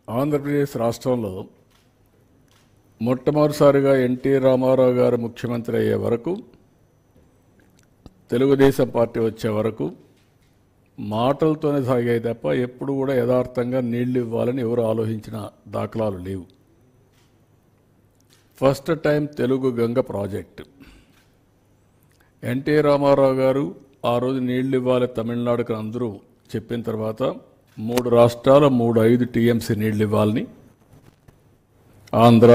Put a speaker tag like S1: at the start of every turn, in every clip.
S1: ఆంధ్రప్రదేశ్ రాష్ట్రంలో మొట్టమొదటిసారిగా ఎన్టీ రామారావు గారు ముఖ్యమంత్రి అయ్యే వరకు, తెలుగుదేశం పార్టీ వచ్చే వరకు మాటలతోనే సాగాయి తప్ప ఎప్పుడు కూడా యథార్థంగా నీళ్లు ఇవ్వాలని ఎవరు ఆలోచించిన దాఖలాలు లేవు. First time Telugu Ganga project NT Rama Rao గారు ఆ రోజు నీళ్లు ఇవ్వాలి తమిళనాడుకు అందరూ చెప్పిన తర్వాత 3 రాష్ట్రాల 5 టీఎంసీ నీళ్లు ఇవ్వాలని ఆంధ్ర,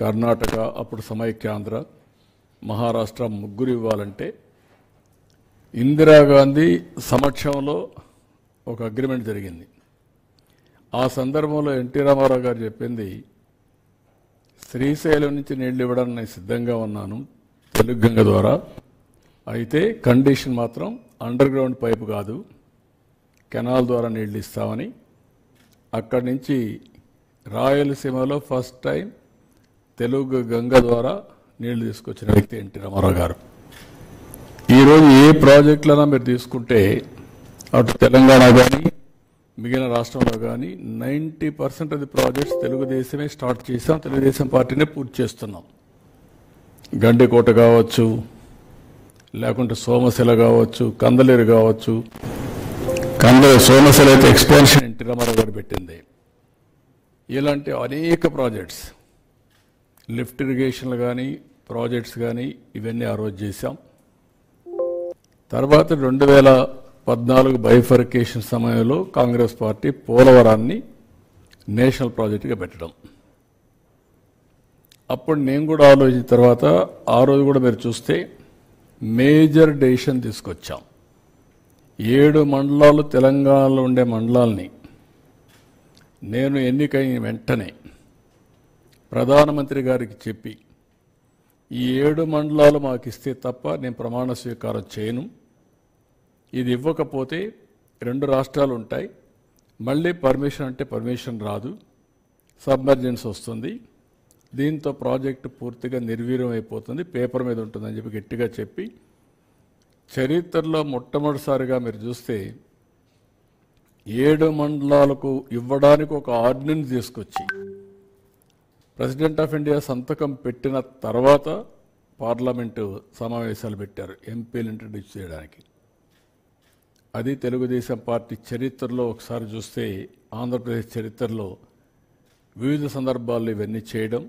S1: కర్ణాటక, అప్పుడు సమైక్యాంధ్ర, మహారాష్ట్ర ముగ్గురు ఇవ్వాలంటే ఇందిరాగాంధీ సమక్షంలో ఒక అగ్రిమెంట్ జరిగింది. ఆ సందర్భంలో ఎన్టీ రామారావు గారు చెప్పింది, శ్రీశైలం నుంచి నీళ్లు ఇవ్వడానికి నేను సిద్ధంగా ఉన్నాను తెలుగు గంగ ద్వారా, అయితే కండిషన్ మాత్రం అండర్ గ్రౌండ్ పైపు కాదు, కెనాల్ ద్వారా నీళ్లు ఇస్తామని. అక్కడి నుంచి రాయలసీమలో ఫస్ట్ టైం తెలుగు గంగ ద్వారా నీళ్లు తీసుకొచ్చిన వ్యక్తి ఎన్టీ రామారావు గారు. ఈరోజు ఏ ప్రాజెక్టులైనా మీరు తీసుకుంటే అటు తెలంగాణ కానీ మిగిలిన రాష్ట్రంలో కానీ 90% ఆఫ్ ది ప్రాజెక్ట్స్ తెలుగుదేశమే స్టార్ట్ చేసాం, తెలుగుదేశం పార్టీనే పూర్తి చేస్తున్నాం. గండికోట కావచ్చు, లేకుంటే సోమశిల కావచ్చు, కందలేరు కావచ్చు. సోమశిల అయితే ఎక్స్పాన్షన్ ఎన్టీ రామారావు గారు పెట్టింది. ఇలాంటి అనేక ప్రాజెక్ట్స్, లిఫ్ట్ ఇరిగేషన్లు కానీ ప్రాజెక్ట్స్ కానీ ఇవన్నీ ఆ రోజు చేశాం. తర్వాత 2014 బైఫర్కేషన్ సమయంలో కాంగ్రెస్ పార్టీ పోలవరాన్ని నేషనల్ ప్రాజెక్టుగా పెట్టడం. అప్పుడు నేను కూడా ఆలోచించిన తర్వాత ఆ రోజు కూడా మీరు చూస్తే మేజర్ డెసిషన్ తీసుకొచ్చాం. 7 మండలాలు తెలంగాణలో ఉండే మండలాల్ని నేను ఎన్నికైన వెంటనే ప్రధానమంత్రి గారికి చెప్పి, ఈ 7 మండలాలు మాకు ఇస్తే తప్ప నేను ప్రమాణ స్వీకారం చేయను, ఇది ఇవ్వకపోతే 2 రాష్ట్రాలు ఉంటాయి, మళ్ళీ పర్మిషన్ అంటే పర్మిషన్ రాదు, సబ్మర్జెన్స్ వస్తుంది, దీంతో ప్రాజెక్టు పూర్తిగా నిర్వీర్యం అయిపోతుంది, పేపర్ మీద ఉంటుందని చెప్పి గట్టిగా చెప్పి, చరిత్రలో మొట్టమొదటిసారిగా మీరు చూస్తే 7 మండలాలకు ఇవ్వడానికి ఒక ఆర్డినెన్స్ తీసుకొచ్చి ప్రెసిడెంట్ ఆఫ్ ఇండియా సంతకం పెట్టిన తర్వాత పార్లమెంటు సమావేశాలు పెట్టారు ఎంపీలు ఇంట్రడ్యూస్ చేయడానికి. అది తెలుగుదేశం పార్టీ చరిత్రలో ఒకసారి చూస్తే, ఆంధ్రప్రదేశ్ చరిత్రలో వివిధ సందర్భాల్లో ఇవన్నీ చేయడం.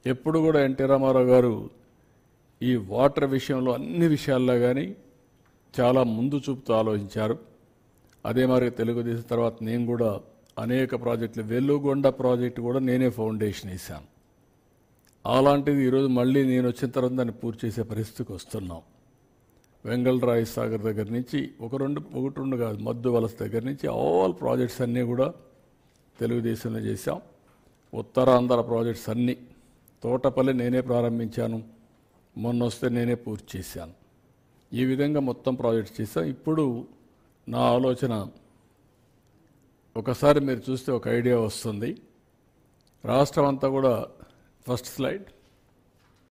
S1: ఎప్పుడు కూడా ఎన్టీ రామారావు గారు ఈ వాటర్ విషయంలో అన్ని విషయాల్లో కానీ చాలా ముందు చూపుతూ ఆలోచించారు. అదే మరి తెలుగుదేశం తర్వాత నేను కూడా అనేక ప్రాజెక్టులు, వెలుగొండ ప్రాజెక్టు కూడా నేనే ఫౌండేషన్ వేశాను. అలాంటిది ఈరోజు మళ్ళీ నేను వచ్చిన తర్వాత దాన్ని పూర్తి చేసే పరిస్థితికి వస్తున్నాం. వెంగళరాయ సాగర్ దగ్గర నుంచి ఒకటి రెండు కాదు, మద్దు వలస దగ్గర నుంచి ఆల్ ప్రాజెక్ట్స్ అన్నీ కూడా తెలుగుదేశంలో చేశాం. ఉత్తరాంధ్ర ప్రాజెక్ట్స్ అన్నీ, తోటపల్లి నేనే ప్రారంభించాను, మొన్న వస్తే నేనే పూర్తి చేశాను. ఈ విధంగా మొత్తం ప్రాజెక్ట్స్ చేశాం. ఇప్పుడు నా ఆలోచన, ఒకసారి మీరు చూస్తే ఒక ఐడియా వస్తుంది. రాష్ట్రం అంతా కూడా, ఫస్ట్ స్లైడ్,